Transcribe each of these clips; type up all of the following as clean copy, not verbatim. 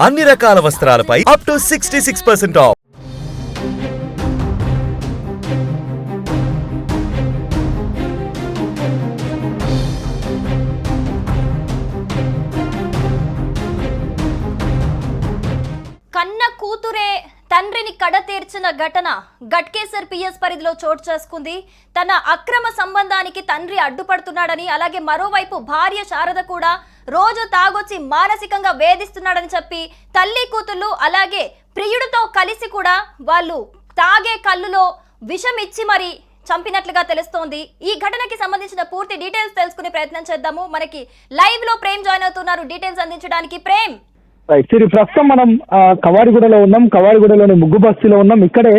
అన్ని రకాల వస్త్రాలపై up to 66% of. కన్న కూతురే తండ్రిని కడతీర్చిన ఘటన గట్కేసర్ పిఎస్ పరిధిలో చోటు చేసుకుంది. తన అక్రమ సంబంధానికి తండ్రి అడ్డుపడుతున్నాడని, అలాగే మరోవైపు భార్య శారద కూడా రోజు తాగొచ్చి మానసికంగా వేధిస్తున్నాడని చెప్పి తల్లి కూతుళ్ళు అలాగే ప్రియుడితో కలిసి కూడా వాళ్ళు తాగే కళ్ళులో విషం ఇచ్చి మరి చంపినట్లుగా తెలుస్తోంది. ఈ ఘటనకి సంబంధించిన పూర్తి డీటెయిల్స్ తెలుసుకునే ప్రయత్నం చేద్దాము. మనకి లైవ్ లో ప్రేమ్ జాయిన్ అవుతున్నారు డీటెయిల్స్ అందించడానికి. ప్రేమ్, ప్రస్తుతం మనం కవాడిగూడలో ఉన్నాం. కవాడిగూడలోని ముగ్గు బస్తీలో ఉన్నాం. ఇక్కడే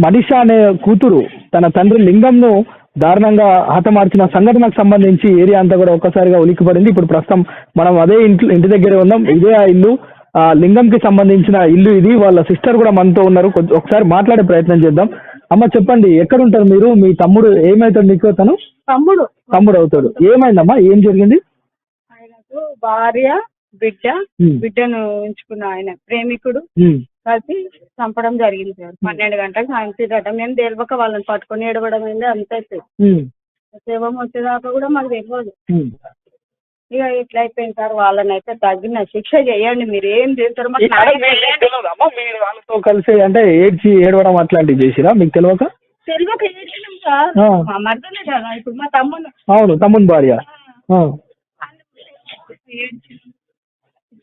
మనీషా అనే కూతురు తన తండ్రి లింగంను దారుణంగా హతమార్చిన సంఘటనకు సంబంధించి ఏరియా అంతా కూడా ఒక్కసారిగా ఉలిక్కిపడింది. ఇప్పుడు ప్రస్తుతం మనం అదే ఇంటి దగ్గరే ఉన్నాం. ఇదే ఆ ఇల్లు, లింగంకి సంబంధించిన ఇల్లు ఇది. వాళ్ళ సిస్టర్ కూడా మనతో ఉన్నారు. ఒకసారి మాట్లాడే ప్రయత్నం చేద్దాం. అమ్మ చెప్పండి, ఎక్కడుంటారు మీరు? మీ తమ్ముడు ఏమవుతాడు మీకు? తను తమ్ముడు అవుతాడు. ఏమైందమ్మా, ఏం జరిగింది? ఆయనకు భార్య బిడ్డను ఉంచుకున్న ఆయన ప్రేమికుడు కలిసి చంపడం జరిగింది సార్. 12 గంటలకు సాయంత్రం మేము తెలియక వాళ్ళని పట్టుకొని ఏడవడం అయింది. అంతే శవం వచ్చేదాకా కూడా మాకు తెలియదు. ఇక ఇట్లా అయిపోయింది సార్. వాళ్ళని అయితే తగిన శిక్ష చేయండి. మీరు ఏం చేస్తారు వాళ్ళతో కలిసి అంటే ఏడవడం అట్లాంటివి చేసిరా? మీకు తెలియక ఏడ్చినాం సార్. మా మర్దనే కదా ఇప్పుడు మా తమ్ముడు. అవును, తమ్ముని భార్య.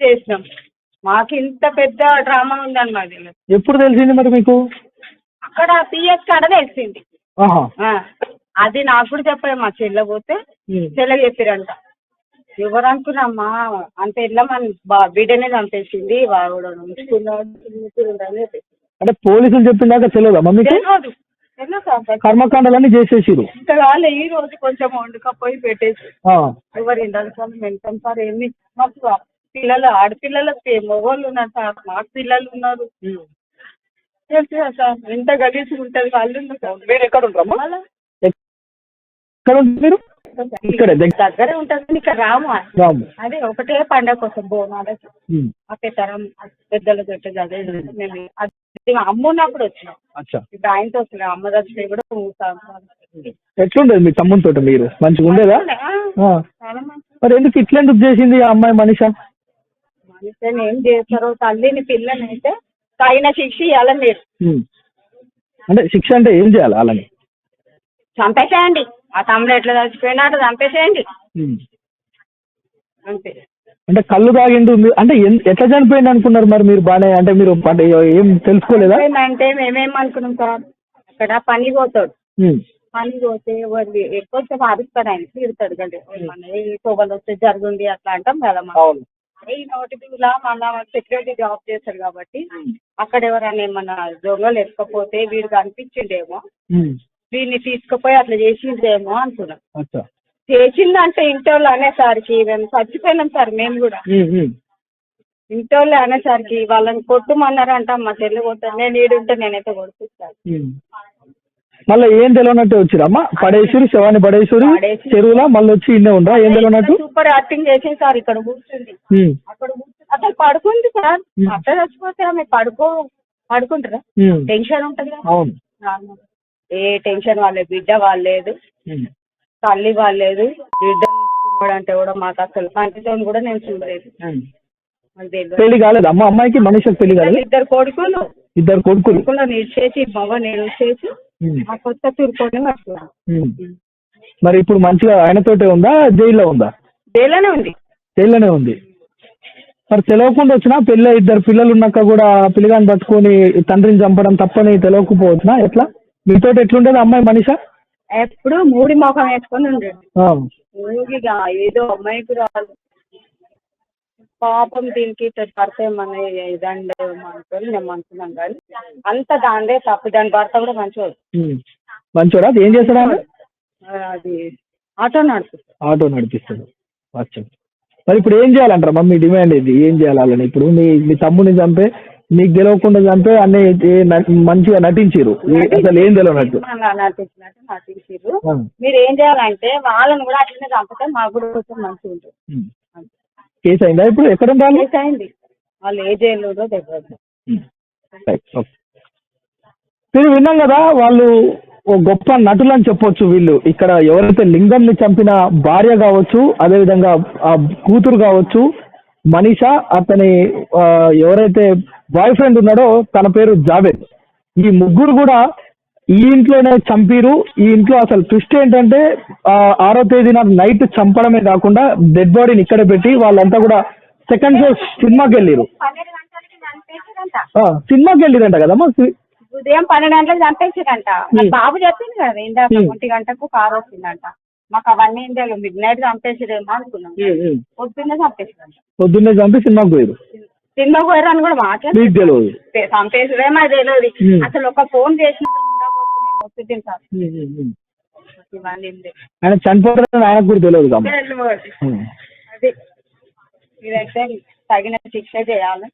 చేసినాం. మాకు ఇంత పెద్ద డ్రామా ఉందని మాది ఎప్పుడు తెలిసింది మరి మీకు? అక్కడ పిఎస్ కాడ తెలిసింది. అది నాకు కూడా చెప్పారు. మా చెల్లె పోతే చెల్లె చెప్పారంట. ఎవరు అనుకున్నామ్మా అంత ఇట్లా మన బిడ్డనే చంపేసింది, వాడు అంటే పోలీసులు చెప్పిందాక తెలియదా మమ్మీకి? కర్మకాండాలన్నీ చేసేసిరు. ఇంకా వాళ్ళు ఈ రోజు కొంచెం వండుకపోయి పెట్టేసి ఎవరు ఇందాక మెంటాం సార్. ఏమి మాకు పిల్లలు ఆడపిల్లలకి మగవాళ్ళు ఉన్నారు సార్, మాకు పిల్లలు ఉన్నారు. తెలుసు కదా సార్ ఎంత గలీజ్ ఉంటుంది. వాళ్ళు మీరు ఎక్కడ ఉంటారమ్మా? ఎక్కడ ఉంటారు? ఇక్కడ దగ్గరే ఉంటుంది. ఇక్కడ రాము. అదే ఒకటే పండగ కోసం బోనాలకి అప్పేతరం పెద్దలు పెట్టేది. అదే మేము అమ్మున్నప్పుడు వచ్చినాం. ఇప్పుడు ఆయనతో వస్తున్నాం. అమ్మ దగ్గర కూడా ఎట్లుండేది మీ తమ్ముని తోట? మీరు మంచిగా ఉండేదా? మరి ఎందుకు ఇట్లెందుకు చేసింది ఆ అమ్మాయి మనీషా? మనిషిని ఏం చేస్తారో తల్లిని పిల్లని అయితే తగిన శిక్ష ఇవ్వాలని మీరు. అంటే శిక్ష అంటే ఏం చేయాలి? అలాని చంపేసేయండి. ఆ తమ్ముడు ఎట్లా చచ్చిపోయినాడు చంపేసేయండి అంతే. అంటే కళ్ళు తాగిండు అంటే ఎట్లా చనిపోయింది అనుకున్నారు మరి మీరు? బాగానే అంటే మీరు ఏం తెలుసుకోలేదా? అంటే మేమేమనుకున్నాం సార్, అక్కడ పని పోతాడు. పని పోతే ఎక్కువ అరుస్తాడు, ఆయన తిడతాడు కంటే పొగలు వస్తే జరుగుండి అట్లా అంటాం కదా. ఈ నోటిఫికేలా మళ్ళా సెక్యూరిటీ జాబ్ చేస్తాడు కాబట్టి అక్కడ ఎవరైనా ఏమన్నా దొంగలు ఎక్కకపోతే వీడు కనిపించిండేమో, వీడిని తీసుకుపోయి అట్లా చేసిందేమో అనుకున్నాం. చేసిందంటే ఇంటోళ్ళు అనేసరికి మేము చచ్చిపోయినాం సార్. మేము కూడా ఇంటోళ్ళు అనేసరికి వాళ్ళని కొట్టుమన్నారంట. మా చెల్లి కొట్టాను. నేను ఈడుంటే నేనైతే కొడుతున్నాను. మళ్ళీ ఏం తెలియనట్టు వచ్చిరమ్మా? పడేశ్వరి శవాన్ని పడేశ్వరి చెరువులా మళ్ళీ వచ్చి ఇన్నే ఉండరా? ఏం తెలియనట్టు సూపర్ యాక్టింగ్ చేసింది సార్. ఇక్కడ కూర్చుంది, అక్కడ అసలు పడుకుంది సార్. అట్లా చచ్చిపోతే ఆమె పడుకుంటారా? టెన్షన్ ఉంటుంది కదా. ఏ టెన్షన్ వాళ్ళలేదు, బిడ్డ వాళ్ళలేదు, తల్లి వాళ్ళలేదు. బిడ్డ అంటే కూడా మాకు అసలు కంటితో కూడా నేను చూడలేదు. పెళ్లి కాలేదు అమ్మ అమ్మాయికి? మనీషాకి పెళ్లి కాలేదు. ఇద్దరు కొడుకులు ఇచ్చేసి మగ నేను ఇచ్చేసి ఆ కొత్త తూర్కొని పట్టుకున్నాను. మరి ఇప్పుడు మంచిగా ఆయనతోటే ఉందా? జైల్లో ఉందా? జైల్లోనే ఉంది. జైల్లోనే ఉంది. మరి తెలియకుండా వచ్చినా పెళ్ళి ఇద్దరు పిల్లలు ఉన్నాక కూడా పిల్లగాని పట్టుకొని తండ్రిని చంపడం తప్పని తెలియకపోవచ్చునా? ఎట్లా మీతో ఎట్లుండేది అమ్మాయి మనీషా? ఎప్పుడు మూడి మొఖం వేసుకొని ఉండేది. ఏదో అమ్మాయికి రాదు పాపం. దీనికి భర్త ఏమన్నా ఇదండి అనుకొని మేము అనుకున్నాం కానీ అంత దాందే తప్పు. దాని భర్త కూడా మంచోడా? ఏం చేస్తాడా? అది ఆటో నడిపిస్తాడు. మరి ఇప్పుడు ఏం చేయాలంటారా మమ్మీ? డిమాండ్ ఇది ఏం చేయాలని? ఇప్పుడు మీ తమ్ముని చంపే మీకు తెలియకుండా చంపే అన్నీ మంచిగా నటించారు. అసలు ఏం తెలియనట్టు నటించారు. మీరు ఏం చేయాలంటే వాళ్ళని కూడా అట్లనే చంపితే మాకు కూడా కొంచెం మంచిగా ఉంటుంది. కేసు అయిందా ఇప్పుడు? ఎక్కడ ఉండాలి? కేసు అయింది. వాళ్ళు ఏ జైల్లో తెలియదు. మీరు విన్నాం కదా, వాళ్ళు ఓ గొప్ప నటులు అని చెప్పొచ్చు. వీళ్ళు ఇక్కడ ఎవరైతే లింగంని చంపిన భార్య కావచ్చు, అదేవిధంగా ఆ కూతురు కావచ్చు మనీషా, అతని ఎవరైతే బాయ్ ఫ్రెండ్ ఉన్నాడో తన పేరు జావేద్, ఈ ముగ్గురు కూడా ఈ ఇంట్లోనే చంపిరు. ఈ ఇంట్లో అసలు ట్విస్ట్ ఏంటంటే 6వ తేదీన నైట్ చంపడమే కాకుండా డెడ్ బాడీని ఇక్కడ పెట్టి వాళ్ళంతా కూడా సెకండ్ షో సినిమాకి వెళ్ళిరు. 12 గంటలకి చంపేసారంట. సినిమాకి వెళ్ళిరంట కదమ్మా. ఉదయం 12 గంటలకు చంపేసారంట. బాబు చెప్పింది కదా ఇందాక 1 గంటకు కారు వస్తుందంట. మాకు అవన్నీ ఏం తెలియదు. మిడ్ నైట్ చంపేసారేమో అనుకున్నాం. పొద్దున్నే చంపేసారంట. పొద్దున్నే చంపి సినిమాకి పోయారు. సినిమాకు పోయారు అని కూడా మాట్లాడుతుంది. చంపేసారేమో అది తెలియదు. అసలు ఒక ఫోన్ చేసినట్టు వస్తుంది సార్. ఇవన్నీ ఆయన చనిపోతారని ఆయనకు కూడా తెలియదు కదా. అది మీరైతే తగిన శిక్ష చేయాలి.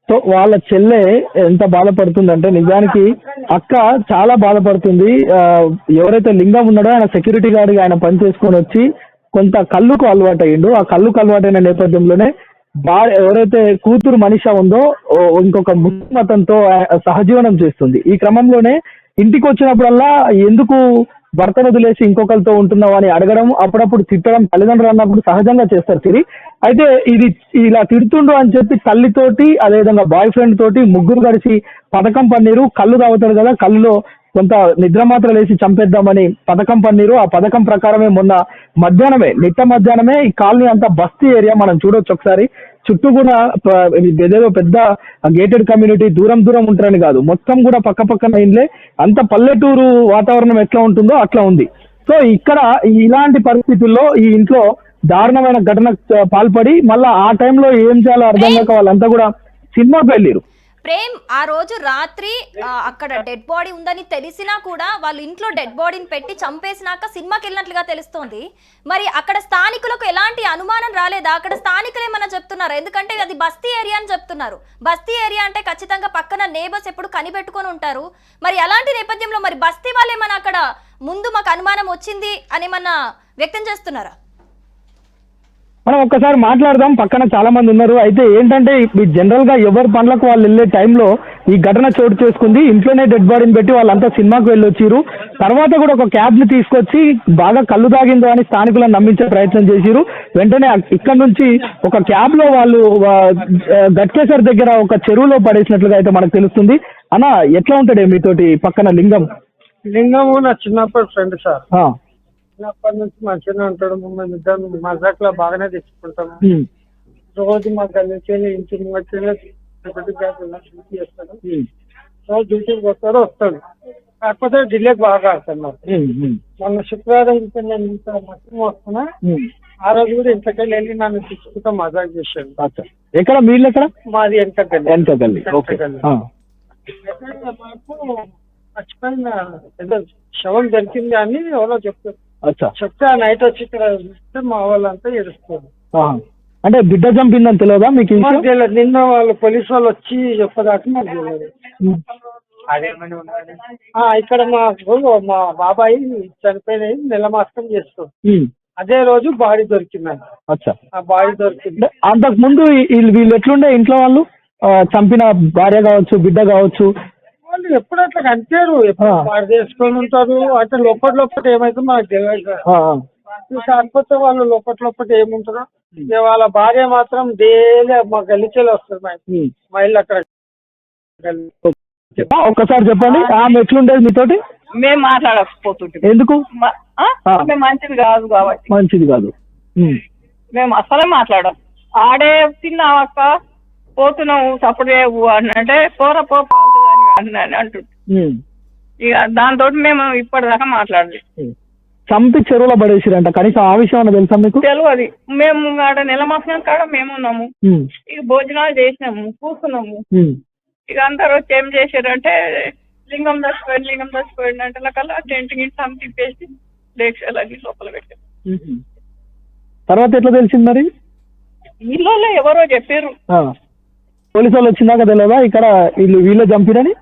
సో వాళ్ళ చెల్లె ఎంత బాధపడుతుందంటే, నిజానికి అక్క చాలా బాధపడుతుంది. ఎవరైతే లింగం ఉన్నాడో ఆయన సెక్యూరిటీ గార్డ్ ఆయన పని చేసుకొని వచ్చి కొంత కళ్ళుకు అలవాటు అయ్యిండు. ఆ కళ్ళుకు అలవాటైన నేపథ్యంలోనే ఎవరైతే కూతురు మనీషా ఉందో ఇంకొక ముస్లిం అతనితో సహజీవనం చేస్తుంది. ఈ క్రమంలోనే ఇంటికి వచ్చినప్పుడల్లా ఎందుకు భర్తను వదిలేసి ఇంకొకరితో ఉంటున్నావు అని అడగడం, అప్పుడప్పుడు తిట్టడం తల్లిదండ్రులు అన్నప్పుడు సహజంగా చేస్తారు తిరిగి. అయితే ఇది ఇలా తిడుతుండు అని చెప్పి తల్లితోటి అదేవిధంగా బాయ్ ఫ్రెండ్ తోటి ముగ్గురు కలిసి పథకం పన్నీరు. కళ్ళు తాగుతాడు కదా, కళ్ళులో కొంత నిద్ర మాత్రలు వేసి చంపేద్దామని పథకం పన్నీరు. ఆ పథకం ప్రకారమే మొన్న నిట్ట మధ్యాహ్నమే ఈ కాలనీ అంతా బస్తీ ఏరియా మనం చూడొచ్చు ఒకసారి. చుట్టూ కూడా ఏదేదో పెద్ద గేటెడ్ కమ్యూనిటీ, దూరం దూరం ఉంటారని కాదు, మొత్తం కూడా పక్క పక్కన ఇండ్లే. అంత పల్లెటూరు వాతావరణం ఎట్లా ఉంటుందో అట్లా ఉంది. సో ఇక్కడ ఇలాంటి పరిస్థితుల్లో ఈ ఇంట్లో దారుణమైన ఘటన పాల్పడి మళ్ళీ ఆ టైంలో ఏం చేయాలో అర్థం కాక వాళ్ళంతా కూడా సినిమాకి వెళ్ళారు. ప్రేమ్ ఆ రోజు రాత్రి అక్కడ డెడ్ బాడీ ఉందని తెలిసినా కూడా వాళ్ళు ఇంట్లో డెడ్ బాడీని పెట్టి చంపేసినాక సినిమాకి వెళ్ళినట్లుగా తెలుస్తోంది. మరి అక్కడ స్థానికులకు ఎలాంటి అనుమానం రాలేదా? అక్కడ స్థానికులు ఏమన్నా చెప్తున్నారు? ఎందుకంటే అది బస్తీ ఏరియా అని చెప్తున్నారు. బస్తీ ఏరియా అంటే ఖచ్చితంగా పక్కన నేబర్స్ ఎప్పుడు కనిపెట్టుకొని ఉంటారు. మరి అలాంటి నేపథ్యంలో మరి బస్తీ వాళ్ళు ఏమన్నా అక్కడ ముందు మాకు అనుమానం వచ్చింది అని ఏమన్నా వ్యక్తం చేస్తున్నారా? మనం ఒక్కసారి మాట్లాడదాం, పక్కన చాలా మంది ఉన్నారు. అయితే ఏంటంటే జనరల్ గా ఎవరి పనులకు వాళ్ళు వెళ్ళే టైంలో ఈ ఘటన చోటు చేసుకుంది. ఇంట్లోనే డెడ్ బాడీని పెట్టి వాళ్ళంతా సినిమాకి వెళ్ళొచ్చిరు. తర్వాత కూడా ఒక క్యాబ్ ని తీసుకొచ్చి బాగా కళ్ళు తాగిందో అని స్థానికులను నమ్మించే ప్రయత్నం చేసిరు. వెంటనే ఇక్కడ నుంచి ఒక క్యాబ్ లో వాళ్ళు గట్కేసర్ దగ్గర ఒక చెరువులో పడేసినట్లుగా అయితే మనకు తెలుస్తుంది. అన్న, ఎట్లా ఉంటాడే మీతోటి పక్కన లింగం? లింగము నా చిన్నప్పటి ఫ్రెండ్ సార్. చిన్నప్పటి నుంచి మంచిగానే ఉంటాడు. మమ్మల్ని ఇద్దరు మజాక్లో బాగానే తెచ్చుకుంటాము. రోజు మా గల్లీకి ఇంటి డ్యూటీ చేస్తాడు. రోజు డ్యూటీకి వస్తాడు. కాకపోతే ఢిల్లీకి బాగా ఆడుతున్నారు. మొన్న శుక్రవారం మధ్యం వస్తున్నా, ఆ రోజు కూడా ఇంతకెళ్ళి వెళ్ళి నన్ను తీసుకుంటా మజాక్ చేశాడు. ఎక్కడ మీరు? ఎక్కడ? మాది వెనకగల్లి. మర్చిపోయిన శవం దొరికింది అని ఎవరో చెప్తారు. చెప్తే ఆ నైట్ వచ్చి ఇక్కడ మా వాళ్ళంతా ఏడుస్తారు. అంటే బిడ్డ చంపిందని తెలియదా మీకు? తెలియదు. నిన్న వాళ్ళు పోలీసు వాళ్ళు వచ్చి చెప్పదాకా మాకు తెలియదు. ఇక్కడ మా బాబాయ్ చనిపోయినాయి నెల మాసం చేస్తాం. అదే రోజు బాడీ దొరికిందండి. ఆ బాడీ దొరికింది. అంతకు ముందు వీళ్ళు ఎట్లుండే ఇంట్లో వాళ్ళు? చంపిన భార్య కావచ్చు, బిడ్డ కావచ్చు, వాళ్ళు ఎప్పుడు అట్లా కనిపించారు. ఎప్పుడు పాడు చేసుకొని ఉంటారు. అంటే లోపల ఏమైతే మనకు తెలియదు. కాకపోతే వాళ్ళు లోపల ఏముంటారో. వాళ్ళ భార్య మాత్రం డైలీ మా గల్లీకెళ్ళి వస్తుంది. మా ఇల్లు అక్కడ. ఒక్కసారి చెప్పండి, ఆమె ఎట్లుండేది మీతోటి? మేము మాట్లాడకపోతుంటాం. ఎందుకు? మంచిది కాదు కాబట్టి. మంచిది కాదు. మేము అసలే మాట్లాడాం. ఆడే తిన్నావక్క, పోతున్నావు సపరేవు అని అంటే పో అని అంటుంది. ఇక దాంతో మేము ఇప్పటిదాకా మాట్లాడలేదు. చంపి చెరువులో పడేసిరంట. కనీసం ఆ విషయం అన్న తెలుసా మీకు? తెలియదు. మేము ఆడ నెల మాసం కాడ మేము ఉన్నాము. ఇక భోజనాలు చేసినాము, కూర్చున్నాము. ఇక అందరూ వచ్చి ఏం చేశారంటే లింగం దర్శపోయింది అంటే కల్లా టెంట్ గింట తిప్పేసి లేక్షలకి లోపల పెట్టారు. తర్వాత ఎట్లా తెలిసింది మరి? ఇల్లు ఎవరో చెప్పారు. పోలీసు వాళ్ళు వచ్చిందాక తెలియదా ఇక్కడ వీళ్ళు చంపిరని?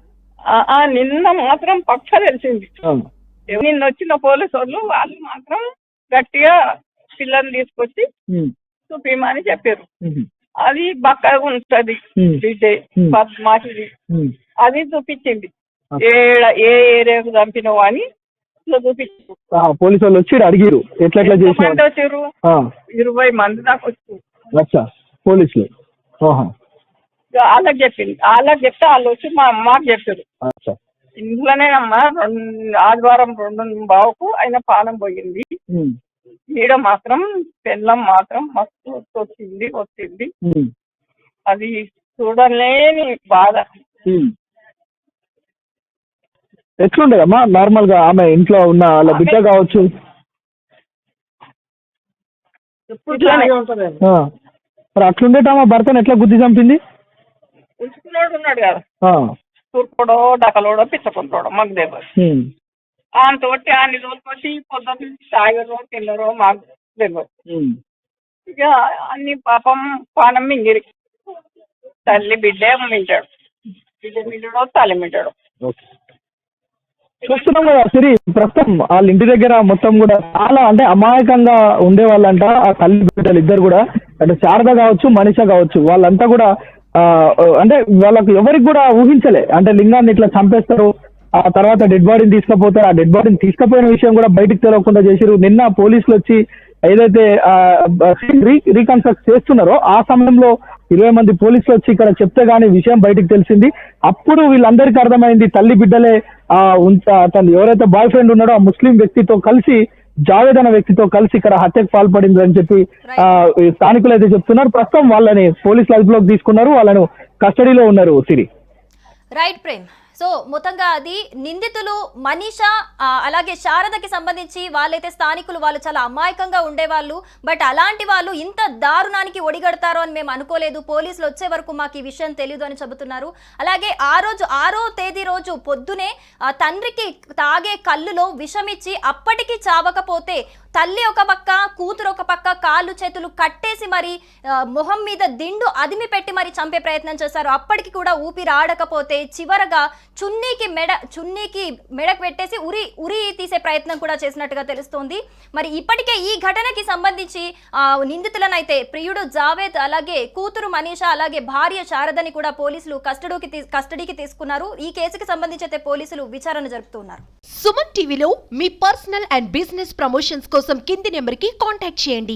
నిన్న మాత్రం పక్క తెలిసింది. నిన్న వచ్చిన పోలీసు వాళ్ళు మాత్రం గట్టిగా పిల్లల్ని తీసుకొచ్చి చూపిమని చెప్పారు. అది బక్కగా ఉంటది బిడ్డే పద్మాటిది, అది చూపించింది. ఏ ఏరియాకు చంపినవు అని చూపించారు. పోలీసు వాళ్ళు వచ్చి అడిగిరు ఎట్లా మంది వచ్చారు, 20 మంది దాకా వచ్చారు పోలీసులు. వాళ్ళకి చెప్పింది, వాళ్ళకి చెప్తే వాళ్ళు వచ్చి మాకు చెప్పారు. ఇంట్లోనేనమ్మా ఆదివారం 2:15 ఆయన పానం పోయింది. ఈడ మాత్రం పెళ్ళం మాత్రం మస్తు వచ్చింది. అది చూడలేని బాధ. ఎట్లుండేదమ్మా నార్మల్ గా ఆమె ఇంట్లో ఉన్న వాళ్ళ బిడ్డ కావచ్చు? మరి అట్లుండేటమ్మా భర్తను ఎట్లా గుద్ది చంపింది? ఉంచుకున్నాడు ఉన్నాడు కదా, తూర్పుడో డకలోడో పిచ్చకుంటాడో మాకు తెలియదు. ఆయనతోటి అన్ని రోజులకి పొద్దున్న తాగరో తిన్నరో మాకు తెలియదు. ఇక అన్ని పాపం పానం మింగిరి. తల్లి బిడ్డే మింటాడు, బిడ్డ మింటాడో తల్లి మింటాడు. చూస్తున్నాం కదా సిరి, ప్రస్తుతం వాళ్ళ ఇంటి దగ్గర మొత్తం కూడా చాలా అంటే అమాయకంగా ఉండేవాళ్ళంట ఆ తల్లి బిడ్డలు ఇద్దరు కూడా. అంటే శారద కావచ్చు, మనిష కావచ్చు, వాళ్ళంతా కూడా అంటే వాళ్ళకు ఎవరికి కూడా ఊహించలే అంటే లింగాన్ని ఇట్లా చంపేస్తారు, ఆ తర్వాత డెడ్ బాడీని తీసుకుపోతారు. ఆ డెడ్ బాడీని తీసుకుపోయిన విషయం కూడా బయటకు తెలియకుండా చేసిరు. నిన్న పోలీసులు వచ్చి ఏదైతే రీకన్స్ట్రక్ట్ చేస్తున్నారో ఆ సమయంలో 20 మంది పోలీసులు వచ్చి ఇక్కడ చెప్తే గానీ విషయం బయటకు తెలిసింది. అప్పుడు వీళ్ళందరికీ అర్థమైంది తల్లి బిడ్డలే తను ఎవరైతే బాయ్ ఫ్రెండ్ ఉన్నాడో ఆ ముస్లిం వ్యక్తితో కలిసి, జావేద్ అనే వ్యక్తితో కలిసి ఇక్కడ హత్యకు పాల్పడింది అని చెప్పి స్థానికులు అయితే చెప్తున్నారు. ప్రస్తుతం వాళ్ళని పోలీసులు అదుపులోకి తీసుకున్నారు, వాళ్ళను కస్టడీలో ఉన్నారు. సిరి రైట్ ప్రేమ్. సో మొత్తంగా అది నిందితులు మనీషా అలాగే శారదకి సంబంధించి వాళ్ళైతే స్థానికులు వాళ్ళు చాలా అమాయకంగా ఉండేవాళ్ళు. బట్ అలాంటి వాళ్ళు ఇంత దారుణానికి ఒడిగడతారో అని మేము అనుకోలేదు. పోలీసులు వచ్చే వరకు మాకు ఈ విషయం తెలియదు అని చెబుతున్నారు. అలాగే ఆ రోజు 6వ తేదీ రోజు పొద్దునే తండ్రికి తాగే కళ్ళులో విషమిచ్చి అప్పటికి చావకపోతే తల్లి ఒక పక్క, కూతురు ఒక పక్క కాళ్ళు చేతులు కట్టేసి మరి మొహం మీద దిండు అదిమి పెట్టి మరి చంపే ప్రయత్నం చేశారు. అప్పటికి కూడా ఊపిరి ఆడకపోతే చివరగా చున్నీకి మెడకు పెట్టేసి ఉరి తీసే ప్రయత్నం కూడా చేసినట్టుగా తెలుస్తోంది. మరి ఇప్పటికే ఈ ఘటనకి సంబంధించి నిందితులనైతే ప్రియుడు జావేద్, అలాగే కూతురు మనీషా, అలాగే భార్య శారదని కూడా పోలీసులు కస్టడీకి తీసుకున్నారు. ఈ కేసుకి సంబంధించి అయితే పోలీసులు విచారణ జరుపుతున్నారు. సుమన్ టీవీలో మీ పర్సనల్ అండ్ బిజినెస్ ప్రమోషన్స్ కోసం కింది నెంబర్కి కాంటాక్ట్ చేయండి.